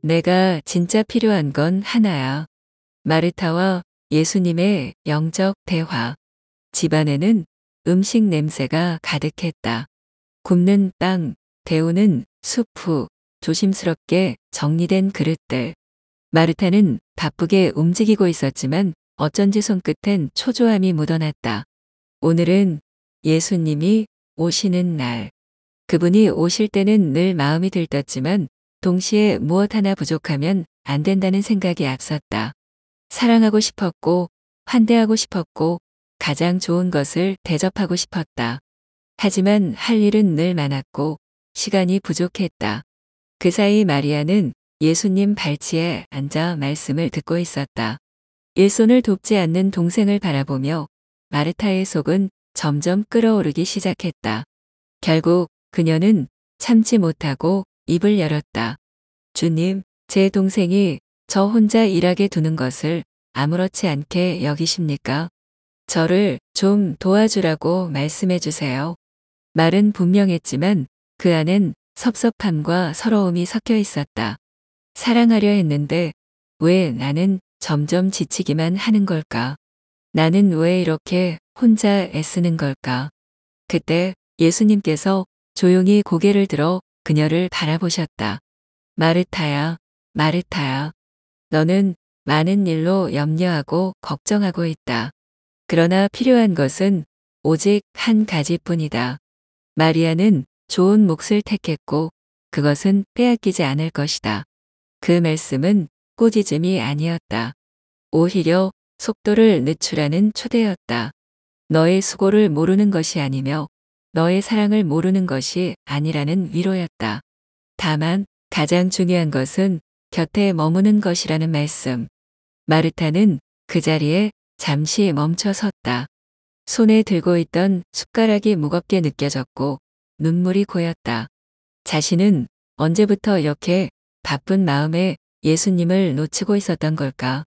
내가 진짜 필요한 건 하나야. 마르타와 예수님의 영적 대화. 집안에는 음식 냄새가 가득했다. 굽는 빵, 데우는 수프, 조심스럽게 정리된 그릇들. 마르타는 바쁘게 움직이고 있었지만 어쩐지 손끝엔 초조함이 묻어났다. 오늘은 예수님이 오시는 날. 그분이 오실 때는 늘 마음이 들떴지만 동시에 무엇 하나 부족하면 안 된다는 생각이 앞섰다. 사랑하고 싶었고, 환대하고 싶었고, 가장 좋은 것을 대접하고 싶었다. 하지만 할 일은 늘 많았고, 시간이 부족했다. 그 사이 마리아는 예수님 발치에 앉아 말씀을 듣고 있었다. 일손을 돕지 않는 동생을 바라보며 마르타의 속은 점점 끓어오르기 시작했다. 결국 그녀는 참지 못하고 입을 열었다. 주님, 제 동생이 저 혼자 일하게 두는 것을 아무렇지 않게 여기십니까? 저를 좀 도와주라고 말씀해 주세요. 말은 분명했지만 그 안엔 섭섭함과 서러움이 섞여 있었다. 사랑하려 했는데 왜 나는 점점 지치기만 하는 걸까? 나는 왜 이렇게 혼자 애쓰는 걸까? 그때 예수님께서 조용히 고개를 들어 그녀를 바라보셨다. 마르타야, 마르타야. 너는 많은 일로 염려하고 걱정하고 있다. 그러나 필요한 것은 오직 한 가지뿐이다. 마리아는 좋은 몫을 택했고 그것은 빼앗기지 않을 것이다. 그 말씀은 꾸짖음이 아니었다. 오히려 속도를 늦추라는 초대였다. 너의 수고를 모르는 것이 아니며 너의 사랑을 모르는 것이 아니라는 위로였다. 다만 가장 중요한 것은 곁에 머무는 것이라는 말씀. 마르타는 그 자리에 잠시 멈춰 섰다. 손에 들고 있던 숟가락이 무겁게 느껴졌고 눈물이 고였다. 자신은 언제부터 이렇게 바쁜 마음에 예수님을 놓치고 있었던 걸까?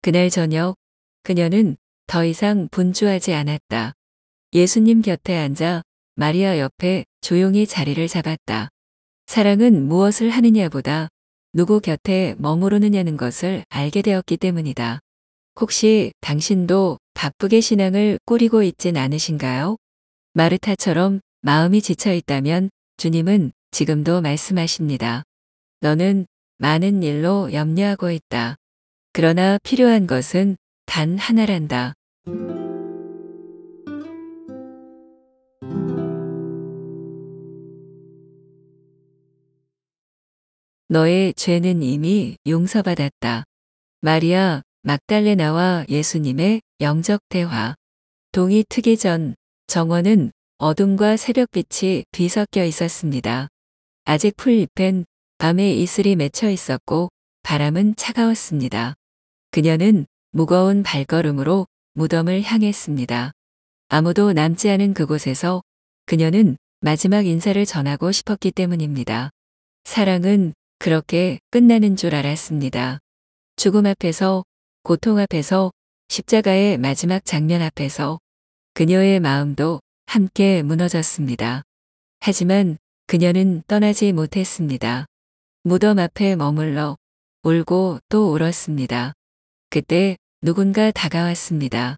그날 저녁 그녀는 더 이상 분주하지 않았다. 예수님 곁에 앉아 마리아 옆에 조용히 자리를 잡았다. 사랑은 무엇을 하느냐보다 누구 곁에 머무르느냐는 것을 알게 되었기 때문이다. 혹시 당신도 바쁘게 신앙을 꾸리고 있진 않으신가요? 마르타처럼 마음이 지쳐 있다면 주님은 지금도 말씀하십니다. 너는 많은 일로 염려하고 있다. 그러나 필요한 것은 단 하나란다. 너의 죄는 이미 용서받았다. 마리아 막달레나와 예수님의 영적 대화. 동이 트기 전 정원은 어둠과 새벽빛이 뒤섞여 있었습니다. 아직 풀잎엔 밤의 이슬이 맺혀 있었고 바람은 차가웠습니다. 그녀는 무거운 발걸음으로 무덤을 향했습니다. 아무도 남지 않은 그곳에서 그녀는 마지막 인사를 전하고 싶었기 때문입니다. 사랑은 그렇게 끝나는 줄 알았습니다. 죽음 앞에서, 고통 앞에서, 십자가의 마지막 장면 앞에서 그녀의 마음도 함께 무너졌습니다. 하지만 그녀는 떠나지 못했습니다. 무덤 앞에 머물러 울고 또 울었습니다. 그때 누군가 다가왔습니다.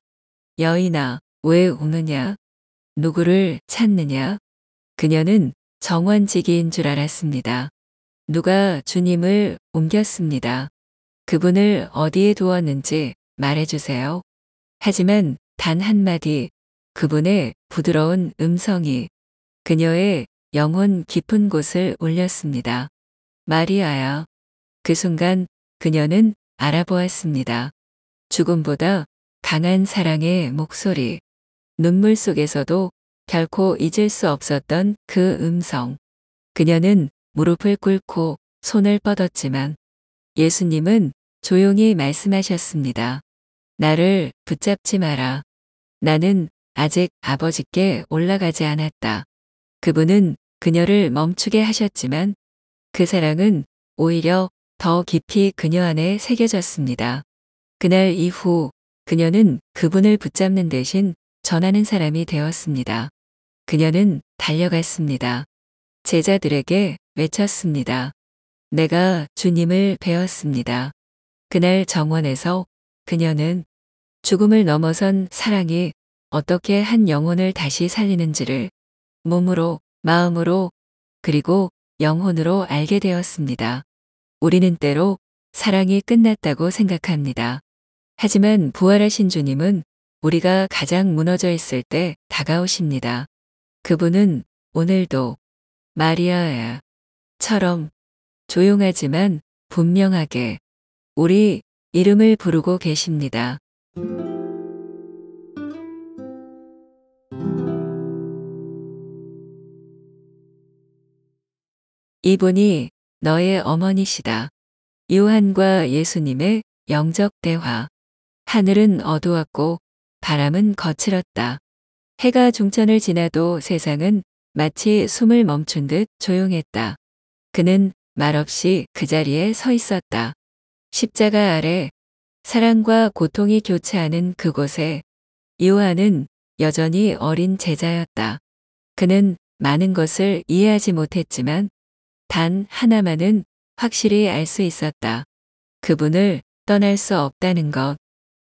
여인아, 왜 우느냐? 누구를 찾느냐? 그녀는 정원지기인 줄 알았습니다. 누가 주님을 옮겼습니다. 그분을 어디에 두었는지 말해주세요. 하지만 단 한마디, 그분의 부드러운 음성이 그녀의 영혼 깊은 곳을 울렸습니다. 마리아야. 그 순간 그녀는 알아보았습니다. 죽음보다 강한 사랑의 목소리. 눈물 속에서도 결코 잊을 수 없었던 그 음성. 그녀는 무릎을 꿇고 손을 뻗었지만 예수님은 조용히 말씀하셨습니다. 나를 붙잡지 마라. 나는 아직 아버지께 올라가지 않았다. 그분은 그녀를 멈추게 하셨지만 그 사랑은 오히려 더 깊이 그녀 안에 새겨졌습니다. 그날 이후 그녀는 그분을 붙잡는 대신 전하는 사람이 되었습니다. 그녀는 달려갔습니다. 제자들에게 외쳤습니다. 내가 주님을 배웠습니다. 그날 정원에서 그녀는 죽음을 넘어선 사랑이 어떻게 한 영혼을 다시 살리는지를 몸으로, 마음으로, 그리고 영혼으로 알게 되었습니다. 우리는 때로 사랑이 끝났다고 생각합니다. 하지만 부활하신 주님은 우리가 가장 무너져 있을 때 다가오십니다. 그분은 오늘도 마리아야처럼 조용하지만 분명하게 우리 이름을 부르고 계십니다. 이분이 너의 어머니시다. 요한과 예수님의 영적 대화. 하늘은 어두웠고 바람은 거칠었다. 해가 중천을 지나도 세상은 마치 숨을 멈춘 듯 조용했다. 그는 말없이 그 자리에 서 있었다. 십자가 아래 사랑과 고통이 교차하는 그곳에 요한은 여전히 어린 제자였다. 그는 많은 것을 이해하지 못했지만 단 하나만은 확실히 알 수 있었다. 그분을 떠날 수 없다는 것.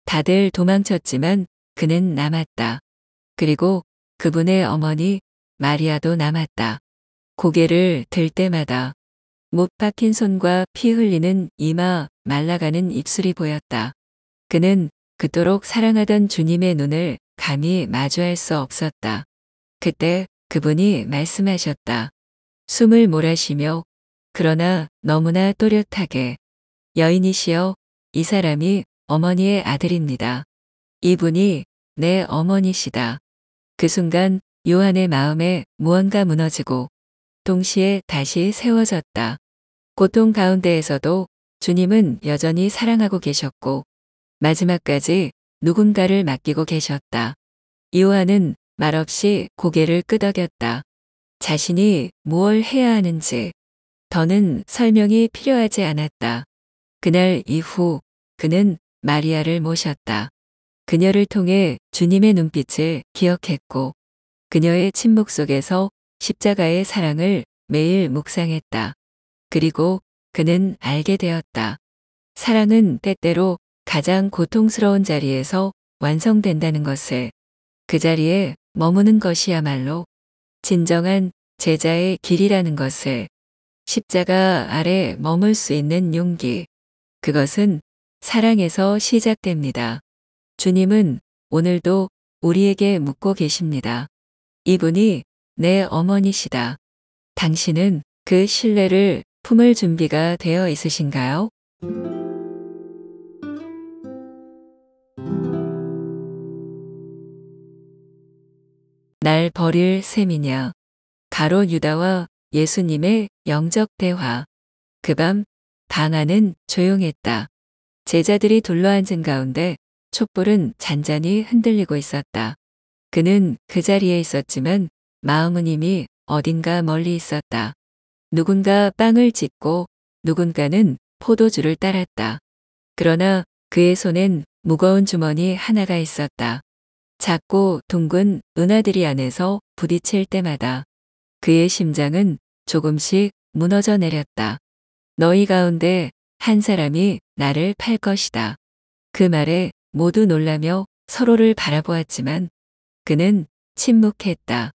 다들 도망쳤지만 그는 남았다. 그리고 그분의 어머니 마리아도 남았다. 고개를 들 때마다 못 박힌 손과 피 흘리는 이마, 말라가는 입술이 보였다. 그는 그토록 사랑하던 주님의 눈을 감히 마주할 수 없었다. 그때 그분이 말씀하셨다. 숨을 몰아쉬며 그러나 너무나 또렷하게 여인이시여, 이 사람이 어머니의 아들입니다. 이분이 내 어머니시다. 그 순간 요한의 마음에 무언가 무너지고 동시에 다시 세워졌다. 고통 가운데에서도 주님은 여전히 사랑하고 계셨고 마지막까지 누군가를 맡기고 계셨다. 요한은 말없이 고개를 끄덕였다. 자신이 무엇을 해야 하는지 더는 설명이 필요하지 않았다. 그날 이후 그는 마리아를 모셨다. 그녀를 통해 주님의 눈빛을 기억했고 그녀의 침묵 속에서 십자가의 사랑을 매일 묵상했다. 그리고 그는 알게 되었다. 사랑은 때때로 가장 고통스러운 자리에서 완성된다는 것을. 그 자리에 머무는 것이야말로 진정한 제자의 길이라는 것을. 십자가 아래 머물 수 있는 용기. 그것은 사랑에서 시작됩니다. 주님은 오늘도 우리에게 묻고 계십니다. 이분이 내 어머니시다. 당신은 그 신뢰를 품을 준비가 되어 있으신가요? 날 버릴 셈이냐. 가롯 유다와 예수님의 영적 대화. 그 밤 방 안은 조용했다. 제자들이 둘러앉은 가운데 촛불은 잔잔히 흔들리고 있었다. 그는 그 자리에 있었지만 마음은 이미 어딘가 멀리 있었다. 누군가 빵을 찢고 누군가는 포도주를 따랐다. 그러나 그의 손엔 무거운 주머니 하나가 있었다. 작고 둥근 은하들이 안에서 부딪힐 때마다 그의 심장은 조금씩 무너져 내렸다. 너희 가운데 한 사람이 나를 팔 것이다. 그 말에 모두 놀라며 서로를 바라보았지만 그는 침묵했다.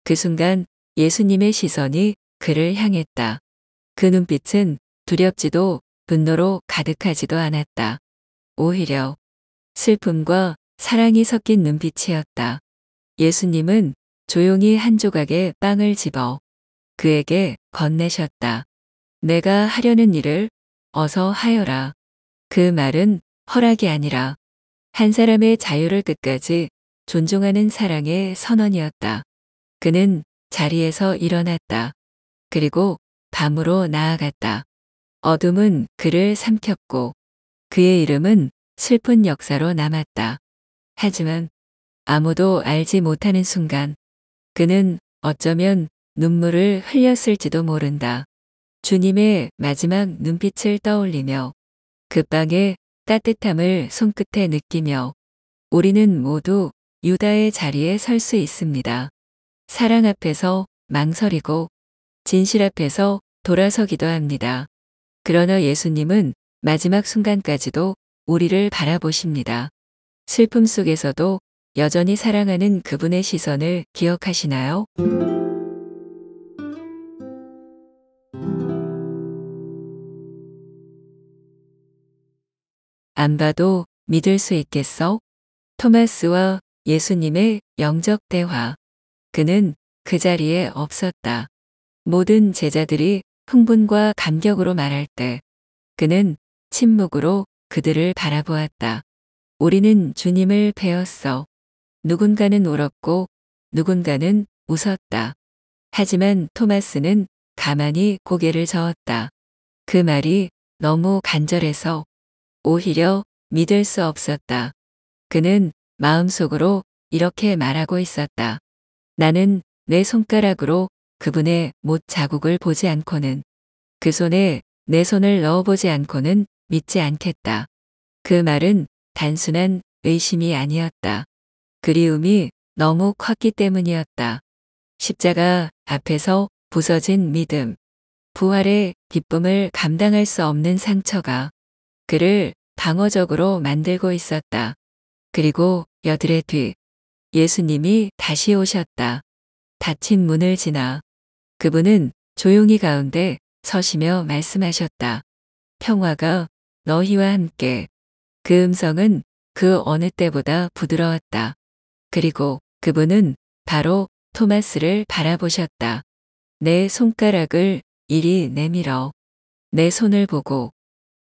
그 순간 예수님의 시선이 그를 향했다. 그 눈빛은 두렵지도 분노로 가득하지도 않았다. 오히려 슬픔과 사랑이 섞인 눈빛이었다. 예수님은 조용히 한 조각의 빵을 집어 그에게 건네셨다. 내가 하려는 일을 어서 하여라. 그 말은 허락이 아니라 한 사람의 자유를 끝까지 존중하는 사랑의 선언이었다. 그는 자리에서 일어났다. 그리고 밤으로 나아갔다. 어둠은 그를 삼켰고 그의 이름은 슬픈 역사로 남았다. 하지만 아무도 알지 못하는 순간 그는 어쩌면 눈물을 흘렸을지도 모른다. 주님의 마지막 눈빛을 떠올리며 그 빵의 따뜻함을 손끝에 느끼며 우리는 모두 유다의 자리에 설 수 있습니다. 사랑 앞에서 망설이고 진실 앞에서 돌아서기도 합니다. 그러나 예수님은 마지막 순간까지도 우리를 바라보십니다. 슬픔 속에서도 여전히 사랑하는 그분의 시선을 기억하시나요? 안 봐도 믿을 수 있겠어? 토마스와 예수님의 영적 대화. 그는 그 자리에 없었다. 모든 제자들이 흥분과 감격으로 말할 때 그는 침묵으로 그들을 바라보았다. 우리는 주님을 배웠어. 누군가는 울었고 누군가는 웃었다. 하지만 토마스는 가만히 고개를 저었다. 그 말이 너무 간절해서 오히려 믿을 수 없었다. 그는 마음속으로 이렇게 말하고 있었다. 나는 내 손가락으로 그분의 못 자국을 보지 않고는, 그 손에 내 손을 넣어보지 않고는 믿지 않겠다. 그 말은 단순한 의심이 아니었다. 그리움이 너무 컸기 때문이었다. 십자가 앞에서 부서진 믿음, 부활의 기쁨을 감당할 수 없는 상처가 그를 방어적으로 만들고 있었다. 그리고 여드레 뒤 예수님이 다시 오셨다. 닫힌 문을 지나 그분은 조용히 가운데 서시며 말씀하셨다. 평화가 너희와 함께. 그 음성은 그 어느 때보다 부드러웠다. 그리고 그분은 바로 토마스를 바라보셨다. 내 손가락을 이리 내밀어. 내 손을 보고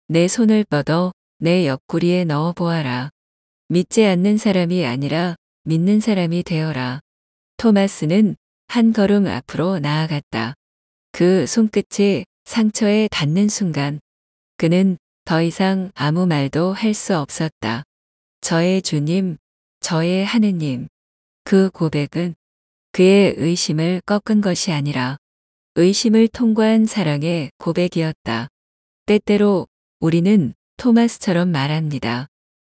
내 손을 뻗어 내 옆구리에 넣어 보아라. 믿지 않는 사람이 아니라 믿는 사람이 되어라. 토마스는 한 걸음 앞으로 나아갔다. 그 손끝이 상처에 닿는 순간 그는 더 이상 아무 말도 할 수 없었다. 저의 주님, 저의 하느님. 그 고백은 그의 의심을 꺾은 것이 아니라 의심을 통과한 사랑의 고백이었다. 때때로 우리는 토마스처럼 말합니다.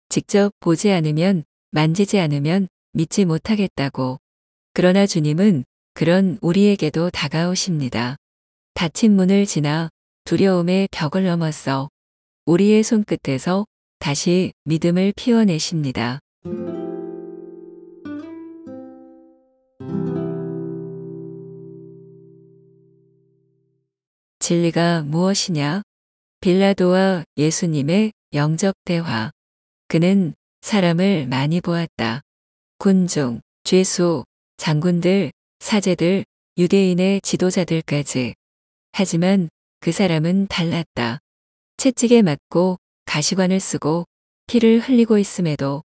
직접 보지 않으면, 만지지 않으면 믿지 못하겠다고. 그러나 주님은 그런 우리에게도 다가오십니다. 닫힌 문을 지나 두려움의 벽을 넘어서 우리의 손끝에서 다시 믿음을 피워내십니다. 진리가 무엇이냐? 빌라도와 예수님의 영적 대화. 그는 사람을 많이 보았다. 군중, 죄수, 장군들, 사제들, 유대인의 지도자들까지. 하지만 그 사람은 달랐다. 채찍에 맞고 가시관을 쓰고 피를 흘리고 있음에도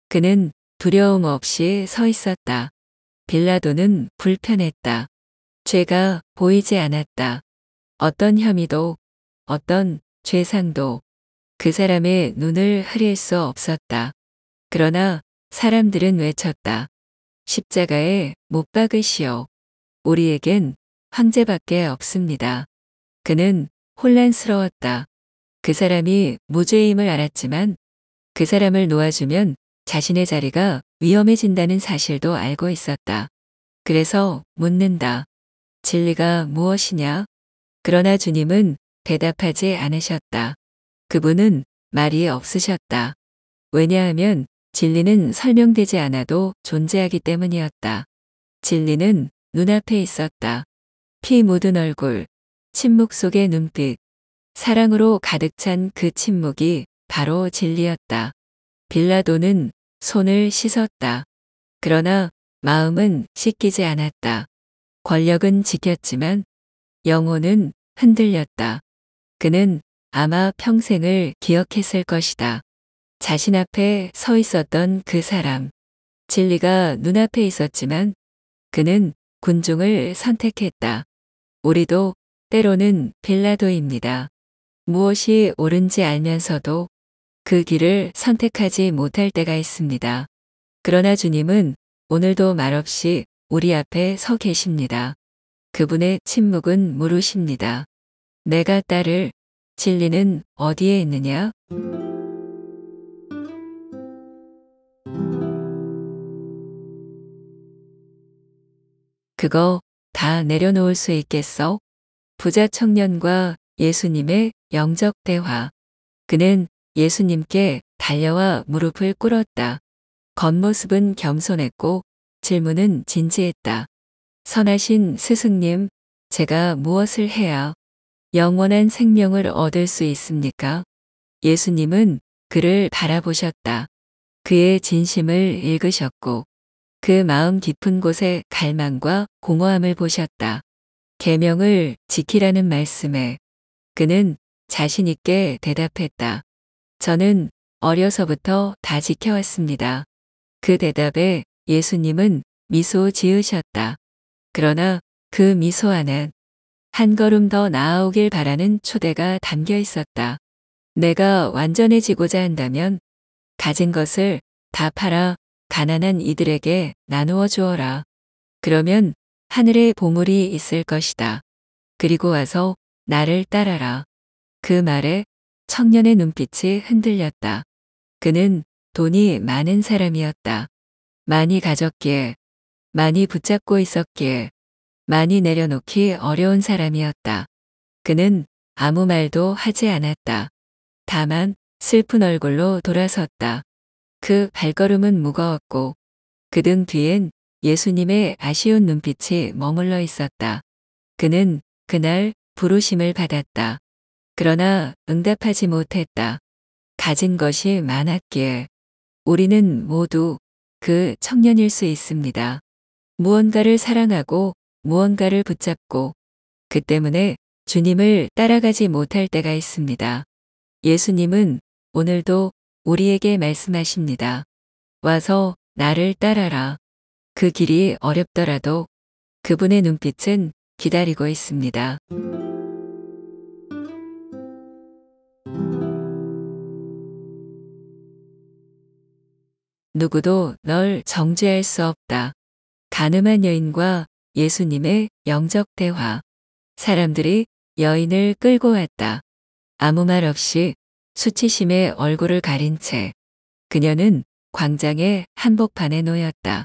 그는 두려움 없이 서 있었다. 빌라도는 불편했다. 죄가 보이지 않았다. 어떤 혐의도, 어떤 죄상도 그 사람의 눈을 흐릴 수 없었다. 그러나 사람들은 외쳤다. 십자가에 못 박으시오. 우리에겐 황제밖에 없습니다. 그는 혼란스러웠다. 그 사람이 무죄임을 알았지만 그 사람을 놓아주면 자신의 자리가 위험해진다는 사실도 알고 있었다. 그래서 묻는다. 진리가 무엇이냐? 그러나 주님은 대답하지 않으셨다. 그분은 말이 없으셨다. 왜냐하면 진리는 설명되지 않아도 존재하기 때문이었다. 진리는 눈앞에 있었다. 피 묻은 얼굴, 침묵 속의 눈빛, 사랑으로 가득 찬 그 침묵이 바로 진리였다. 빌라도는 손을 씻었다. 그러나 마음은 씻기지 않았다. 권력은 지켰지만 영혼은 흔들렸다. 그는 아마 평생을 기억했을 것이다. 자신 앞에 서 있었던 그 사람. 진리가 눈앞에 있었지만 그는 군중을 선택했다. 우리도 때로는 빌라도입니다. 무엇이 옳은지 알면서도 그 길을 선택하지 못할 때가 있습니다. 그러나 주님은 오늘도 말없이 우리 앞에 서 계십니다. 그분의 침묵은 물으십니다. 내가 따를 진리는 어디에 있느냐? 그거 다 내려놓을 수 있겠어? 부자 청년과 예수님의 영적 대화. 그는 예수님께 달려와 무릎을 꿇었다. 겉모습은 겸손했고 질문은 진지했다. 선하신 스승님, 제가 무엇을 해야 영원한 생명을 얻을 수 있습니까? 예수님은 그를 바라보셨다. 그의 진심을 읽으셨고 그 마음 깊은 곳에 갈망과 공허함을 보셨다. 계명을 지키라는 말씀에 그는 자신 있게 대답했다. 저는 어려서부터 다 지켜왔습니다. 그 대답에 예수님은 미소 지으셨다. 그러나 그 미소 안엔 한 걸음 더 나아오길 바라는 초대가 담겨 있었다. 내가 완전해지고자 한다면 가진 것을 다 팔아 가난한 이들에게 나누어 주어라. 그러면 하늘에 보물이 있을 것이다. 그리고 와서 나를 따라라. 그 말에 청년의 눈빛이 흔들렸다. 그는 돈이 많은 사람이었다. 많이 가졌기에, 많이 붙잡고 있었기에, 많이 내려놓기 어려운 사람이었다. 그는 아무 말도 하지 않았다. 다만 슬픈 얼굴로 돌아섰다. 그 발걸음은 무거웠고 그 등 뒤엔 예수님의 아쉬운 눈빛이 머물러 있었다. 그는 그날 부르심을 받았다. 그러나 응답하지 못했다. 가진 것이 많았기에 우리는 모두 그 청년일 수 있습니다. 무언가를 사랑하고 무언가를 붙잡고 그 때문에 주님을 따라가지 못할 때가 있습니다. 예수님은 오늘도 우리에게 말씀하십니다. 와서 나를 따라라. 그 길이 어렵더라도 그분의 눈빛은 기다리고 있습니다. 누구도 널 정죄할 수 없다. 가늠한 여인과 예수님의 영적 대화. 사람들이 여인을 끌고 왔다. 아무 말 없이 수치심에 얼굴을 가린 채 그녀는 광장의 한복판에 놓였다.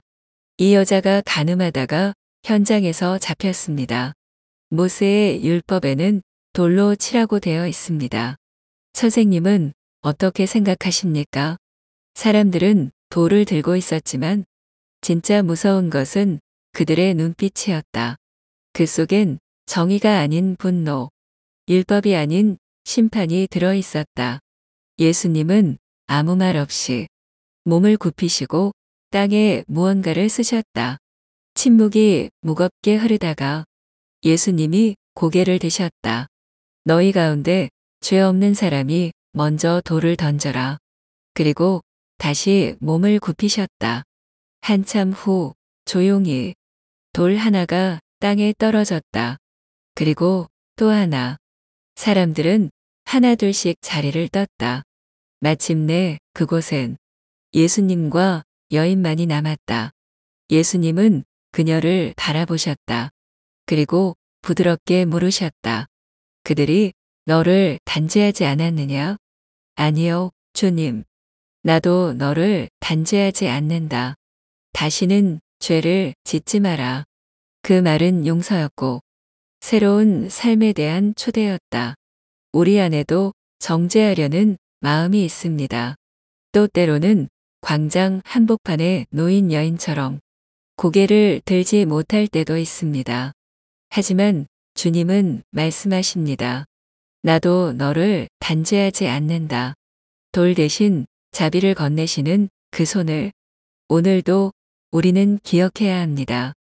이 여자가 가늠하다가 현장에서 잡혔습니다. 모세의 율법에는 돌로 치라고 되어 있습니다. 선생님은 어떻게 생각하십니까? 사람들은 돌을 들고 있었지만 진짜 무서운 것은 그들의 눈빛이었다. 그 속엔 정의가 아닌 분노, 율법이 아닌 심판이 들어 있었다. 예수님은 아무 말 없이 몸을 굽히시고 땅에 무언가를 쓰셨다. 침묵이 무겁게 흐르다가 예수님이 고개를 드셨다. 너희 가운데 죄 없는 사람이 먼저 돌을 던져라. 그리고 다시 몸을 굽히셨다. 한참 후 조용히 돌 하나가 땅에 떨어졌다. 그리고 또 하나. 사람들은 하나둘씩 자리를 떴다. 마침내 그곳엔 예수님과 여인만이 남았다. 예수님은 그녀를 바라보셨다. 그리고 부드럽게 물으셨다. 그들이 너를 단죄하지 않았느냐? 아니요, 주님. 나도 너를 단죄하지 않는다. 다시는 죄를 짓지 마라. 그 말은 용서였고 새로운 삶에 대한 초대였다. 우리 안에도 정죄하려는 마음이 있습니다. 또 때로는 광장 한복판에 놓인 여인처럼 고개를 들지 못할 때도 있습니다. 하지만 주님은 말씀하십니다. 나도 너를 단죄하지 않는다. 돌 대신 자비를 건네시는 그 손을 오늘도 우리는 기억해야 합니다.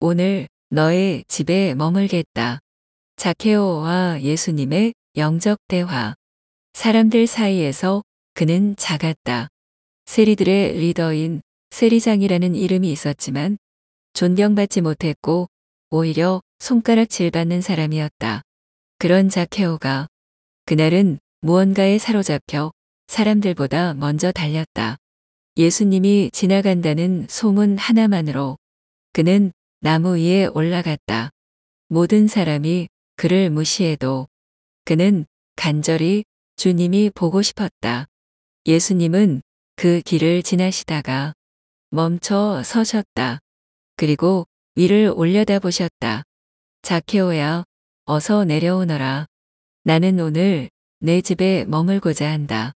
오늘 너의 집에 머물겠다. 자케오와 예수님의 영적 대화. 사람들 사이에서 그는 작았다. 세리들의 리더인 세리장이라는 이름이 있었지만 존경받지 못했고 오히려 손가락질 받는 사람이었다. 그런 자케오가 그날은 무언가에 사로잡혀 사람들보다 먼저 달렸다. 예수님이 지나간다는 소문 하나만으로 그는 나무 위에 올라갔다. 모든 사람이 그를 무시해도 그는 간절히 주님이 보고 싶었다. 예수님은 그 길을 지나시다가 멈춰 서셨다. 그리고 위를 올려다보셨다. 자케오야, 어서 내려오너라. 나는 오늘 내 집에 머물고자 한다.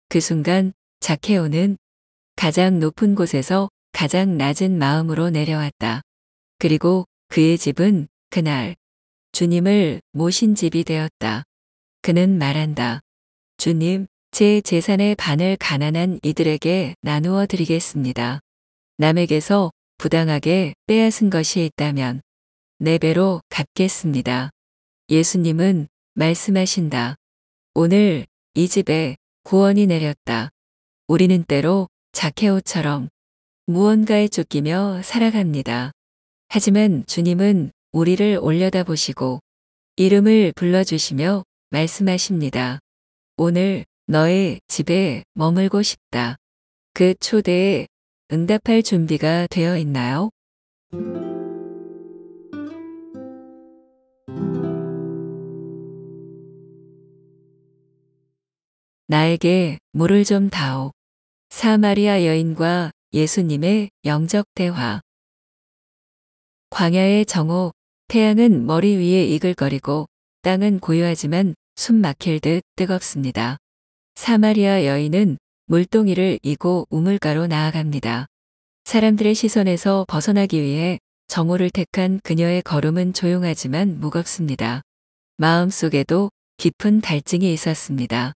그 순간 자케오는 가장 높은 곳에서 가장 낮은 마음으로 내려왔다. 그리고 그의 집은 그날 주님을 모신 집이 되었다. 그는 말한다. 주님, 제 재산의 반을 가난한 이들에게 나누어 드리겠습니다. 남에게서 부당하게 빼앗은 것이 있다면 4배로 갚겠습니다. 예수님은 말씀하신다. 오늘 이 집에 구원이 내렸다. 우리는 때로 자케오처럼 무언가에 쫓기며 살아갑니다. 하지만 주님은 우리를 올려다보시고 이름을 불러주시며 말씀하십니다. 오늘 너의 집에 머물고 싶다. 그 초대에 응답할 준비가 되어 있나요? 나에게 물을 좀 다오. 사마리아 여인과 예수님의 영적 대화. 광야의 정오, 태양은 머리 위에 이글거리고 땅은 고요하지만 숨 막힐 듯 뜨겁습니다. 사마리아 여인은 물동이를 이고 우물가로 나아갑니다. 사람들의 시선에서 벗어나기 위해 정오를 택한 그녀의 걸음은 조용하지만 무겁습니다. 마음속에도 깊은 갈증이 있었습니다.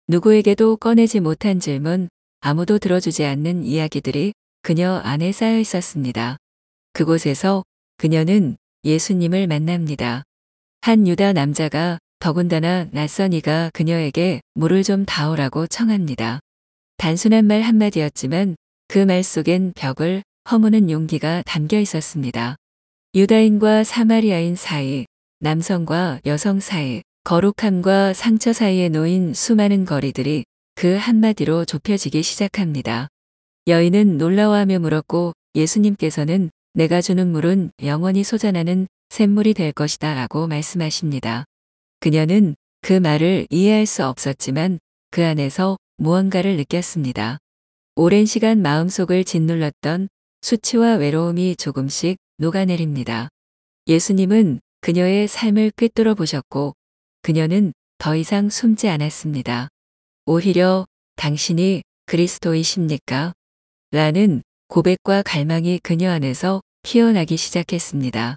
누구에게도 꺼내지 못한 질문, 아무도 들어주지 않는 이야기들이 그녀 안에 쌓여 있었습니다. 그곳에서 그녀는 예수님을 만납니다. 한 유다 남자가 더군다나 낯선 이가 그녀에게 물을 좀 다오라고 청합니다. 단순한 말 한마디였지만 그 말 속엔 벽을 허무는 용기가 담겨 있었습니다. 유다인과 사마리아인 사이, 남성과 여성 사이, 거룩함과 상처 사이에 놓인 수많은 거리들이 그 한마디로 좁혀지기 시작합니다. 여인은 놀라워하며 물었고 예수님께서는 내가 주는 물은 영원히 솟아나는 샘물이 될 것이다 라고 말씀하십니다. 그녀는 그 말을 이해할 수 없었지만 그 안에서 무언가를 느꼈습니다. 오랜 시간 마음속을 짓눌렀던 수치와 외로움이 조금씩 녹아내립니다. 예수님은 그녀의 삶을 꿰뚫어 보셨고 그녀는 더 이상 숨지 않았습니다. 오히려 당신이 그리스도이십니까? 라는 고백과 갈망이 그녀 안에서 피어나기 시작했습니다.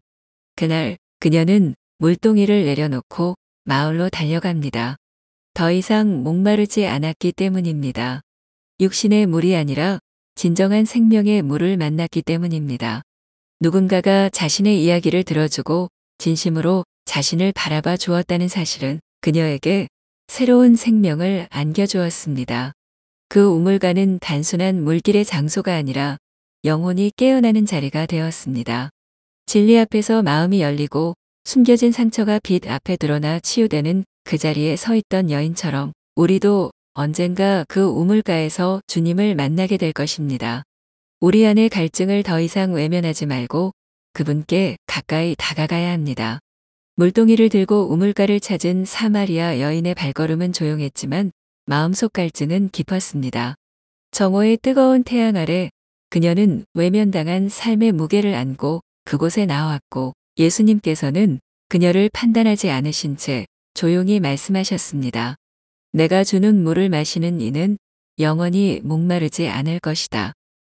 그날 그녀는 물동이를 내려놓고 마을로 달려갑니다. 더 이상 목마르지 않았기 때문입니다. 육신의 물이 아니라 진정한 생명의 물을 만났기 때문입니다. 누군가가 자신의 이야기를 들어주고 진심으로 자신을 바라봐 주었다는 사실은 그녀에게 새로운 생명을 안겨주었습니다. 그 우물가는 단순한 물길의 장소가 아니라 영혼이 깨어나는 자리가 되었습니다. 진리 앞에서 마음이 열리고 숨겨진 상처가 빛 앞에 드러나 치유되는 그 자리에 서 있던 여인처럼 우리도 언젠가 그 우물가에서 주님을 만나게 될 것입니다. 우리 안의 갈증을 더 이상 외면하지 말고 그분께 가까이 다가가야 합니다. 물동이를 들고 우물가를 찾은 사마리아 여인의 발걸음은 조용했지만 마음속 갈증은 깊었습니다. 정오의 뜨거운 태양 아래 그녀는 외면당한 삶의 무게를 안고 그곳에 나왔고 예수님께서는 그녀를 판단하지 않으신 채 조용히 말씀하셨습니다. 내가 주는 물을 마시는 이는 영원히 목마르지 않을 것이다.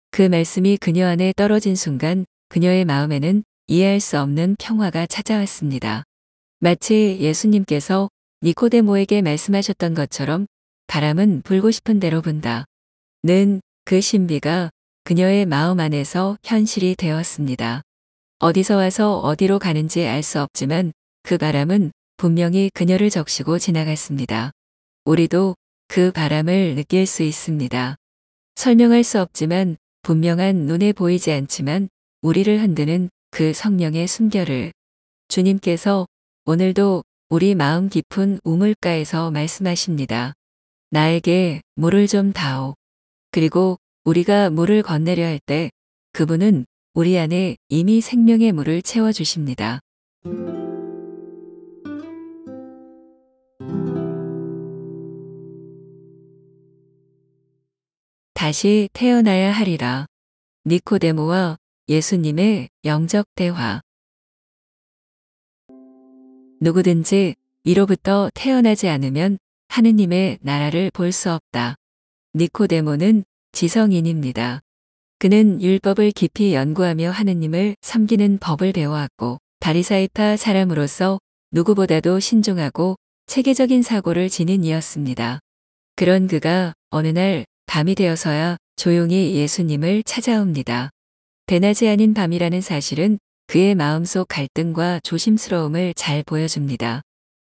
그 말씀이 그녀 안에 떨어진 순간 그녀의 마음에는 이해할 수 없는 평화가 찾아왔습니다. 마치 예수님께서 니코데모에게 말씀하셨던 것처럼 바람은 불고 싶은 대로 분다. 는 그 신비가 그녀의 마음 안에서 현실이 되었습니다. 어디서 와서 어디로 가는지 알 수 없지만 그 바람은 분명히 그녀를 적시고 지나갔습니다. 우리도 그 바람을 느낄 수 있습니다. 설명할 수 없지만 분명한 눈에 보이지 않지만 우리를 흔드는 그 성령의 숨결을 주님께서 오늘도 우리 마음 깊은 우물가에서 말씀하십니다. 나에게 물을 좀 다오. 그리고 우리가 물을 건네려 할 때 그분은 우리 안에 이미 생명의 물을 채워주십니다. 다시 태어나야 하리라. 니코데모와 예수님의 영적 대화. 누구든지 이로부터 태어나지 않으면 하느님의 나라를 볼 수 없다. 니코데모는 지성인입니다. 그는 율법을 깊이 연구하며 하느님을 섬기는 법을 배워왔고 바리사이파 사람으로서 누구보다도 신중하고 체계적인 사고를 지닌 이였습니다. 그런 그가 어느 날 밤이 되어서야 조용히 예수님을 찾아옵니다. 대낮이 아닌 밤이라는 사실은 그의 마음속 갈등과 조심스러움을 잘 보여줍니다.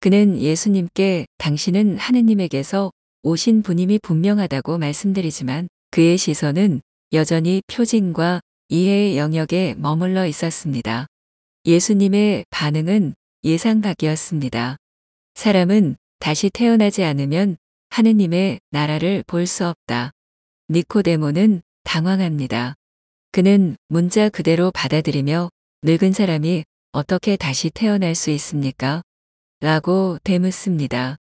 그는 예수님께 당신은 하느님에게서 오신 분임이 분명하다고 말씀드리지만 그의 시선은 여전히 표징과 이해의 영역에 머물러 있었습니다. 예수님의 반응은 예상 밖이었습니다. 사람은 다시 태어나지 않으면 하느님의 나라를 볼 수 없다. 니코데모는 당황합니다. 그는 문자 그대로 받아들이며 늙은 사람이 어떻게 다시 태어날 수 있습니까? 라고 되묻습니다.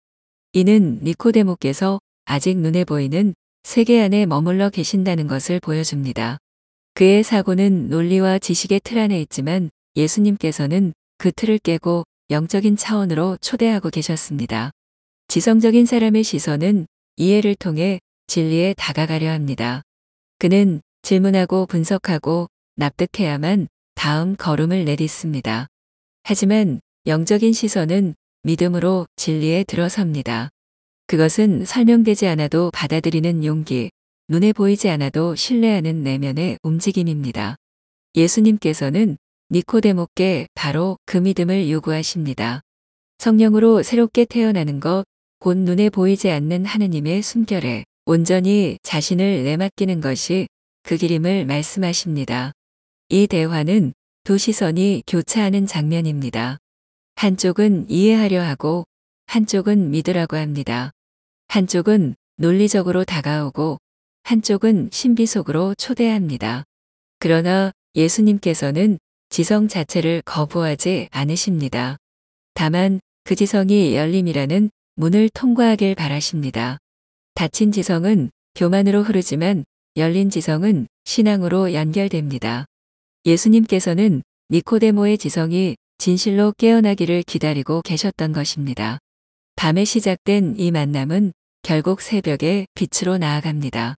이는 니코데모께서 아직 눈에 보이는 세계 안에 머물러 계신다는 것을 보여줍니다. 그의 사고는 논리와 지식의 틀 안에 있지만 예수님께서는 그 틀을 깨고 영적인 차원으로 초대하고 계셨습니다. 지성적인 사람의 시선은 이해를 통해 진리에 다가가려 합니다. 그는 질문하고 분석하고 납득해야만 다음 걸음을 내딛습니다. 하지만 영적인 시선은 믿음으로 진리에 들어섭니다. 그것은 설명되지 않아도 받아들이는 용기, 눈에 보이지 않아도 신뢰하는 내면의 움직임입니다. 예수님께서는 니코데모께 바로 그 믿음을 요구하십니다. 성령으로 새롭게 태어나는 것, 곧 눈에 보이지 않는 하느님의 숨결에 온전히 자신을 내맡기는 것이 그 길임을 말씀하십니다. 이 대화는 두 시선이 교차하는 장면입니다. 한쪽은 이해하려 하고 한쪽은 믿으라고 합니다. 한쪽은 논리적으로 다가오고 한쪽은 신비 속으로 초대합니다. 그러나 예수님께서는 지성 자체를 거부하지 않으십니다. 다만 그 지성이 열림이라는 문을 통과하길 바라십니다. 닫힌 지성은 교만으로 흐르지만 열린 지성은 신앙으로 연결됩니다. 예수님께서는 니코데모의 지성이 진실로 깨어나기를 기다리고 계셨던 것입니다. 밤에 시작된 이 만남은 결국 새벽의 빛으로 나아갑니다.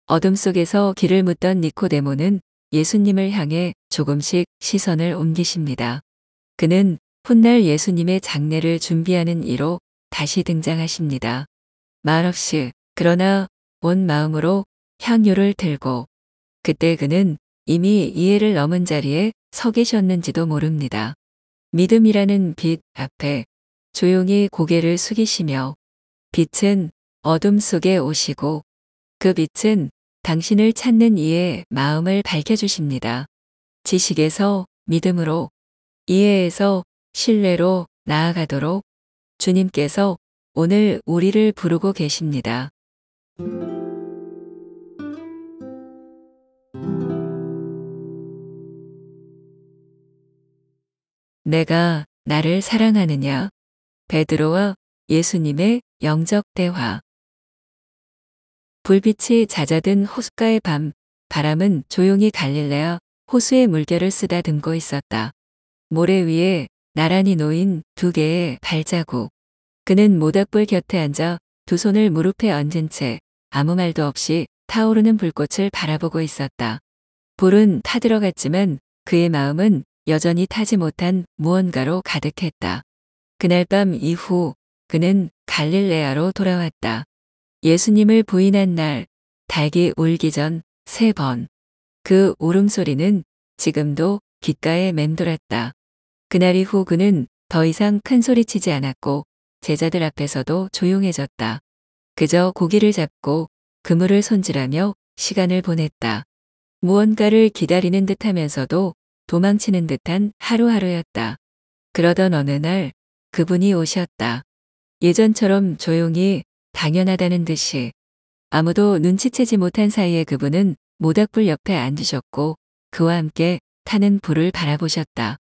어둠 속에서 길을 묻던 니코데모는 예수님을 향해 조금씩 시선을 옮기십니다. 그는 훗날 예수님의 장례를 준비하는 이로 다시 등장하십니다. 말없이 그러나 온 마음으로 향유를 들고 그때 그는 이미 이해를 넘은 자리에 서 계셨는지도 모릅니다. 믿음이라는 빛 앞에 조용히 고개를 숙이시며 빛은 어둠 속에 오시고 그 빛은 당신을 찾는 이의 마음을 밝혀주십니다. 지식에서 믿음으로, 이해에서 신뢰로 나아가도록 주님께서 오늘 우리를 부르고 계십니다. 내가 나를 사랑하느냐? 베드로와 예수님의 영적 대화. 불빛이 잦아든 호숫가의 밤, 바람은 조용히 갈릴레아 호수의 물결을 쓰다듬고 있었다. 모래 위에 나란히 놓인 두 개의 발자국. 그는 모닥불 곁에 앉아 두 손을 무릎에 얹은 채 아무 말도 없이 타오르는 불꽃을 바라보고 있었다. 불은 타들어갔지만 그의 마음은 여전히 타지 못한 무언가로 가득했다. 그날 밤 이후 그는 갈릴레아로 돌아왔다. 예수님을 부인한 날, 닭이 울기 전 3번. 그 울음소리는 지금도 귓가에 맴돌았다. 그날 이후 그는 더 이상 큰 소리치지 않았고 제자들 앞에서도 조용해졌다. 그저 고기를 잡고 그물을 손질하며 시간을 보냈다. 무언가를 기다리는 듯하면서도 도망치는 듯한 하루하루였다. 그러던 어느 날 그분이 오셨다. 예전처럼 조용히 당연하다는 듯이 아무도 눈치채지 못한 사이에 그분은 모닥불 옆에 앉으셨고 그와 함께 타는 불을 바라보셨다.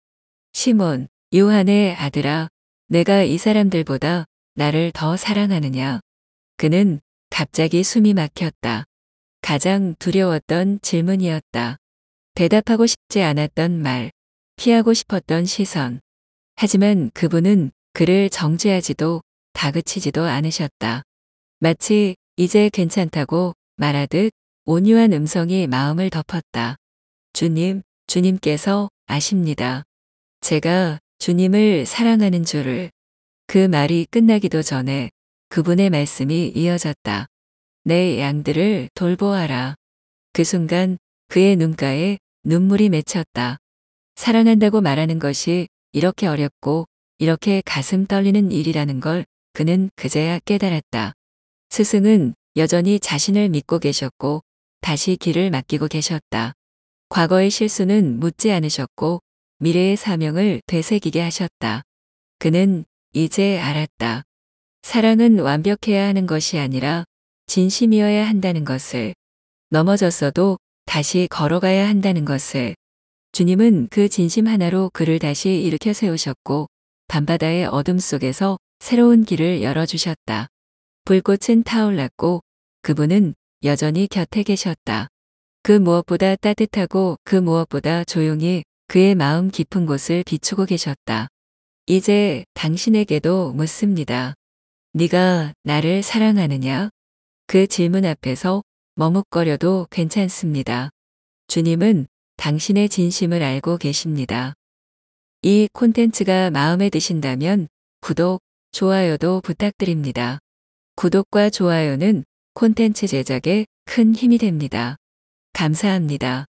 시몬, 요한의 아들아, 내가 이 사람들보다 나를 더 사랑하느냐? 그는 갑자기 숨이 막혔다. 가장 두려웠던 질문이었다. 대답하고 싶지 않았던 말, 피하고 싶었던 시선. 하지만 그분은 그를 정죄하지도 다그치지도 않으셨다. 마치 이제 괜찮다고 말하듯 온유한 음성이 마음을 덮었다. 주님께서 아십니다. 제가 주님을 사랑하는 줄을. 그 말이 끝나기도 전에 그분의 말씀이 이어졌다. 내 양들을 돌보아라. 그 순간 그의 눈가에 눈물이 맺혔다. 사랑한다고 말하는 것이 이렇게 어렵고 이렇게 가슴 떨리는 일이라는 걸 그는 그제야 깨달았다. 스승은 여전히 자신을 믿고 계셨고 다시 길을 맡기고 계셨다. 과거의 실수는 묻지 않으셨고 미래의 사명을 되새기게 하셨다. 그는 이제 알았다. 사랑은 완벽해야 하는 것이 아니라 진심이어야 한다는 것을, 넘어졌어도 다시 걸어가야 한다는 것을. 주님은 그 진심 하나로 그를 다시 일으켜 세우셨고 밤바다의 어둠 속에서 새로운 길을 열어주셨다. 불꽃은 타올랐고 그분은 여전히 곁에 계셨다. 그 무엇보다 따뜻하고 그 무엇보다 조용히 그의 마음 깊은 곳을 비추고 계셨다. 이제 당신에게도 묻습니다. 네가 나를 사랑하느냐? 그 질문 앞에서 머뭇거려도 괜찮습니다. 주님은 당신의 진심을 알고 계십니다. 이 콘텐츠가 마음에 드신다면 구독, 좋아요도 부탁드립니다. 구독과 좋아요는 콘텐츠 제작에 큰 힘이 됩니다. 감사합니다.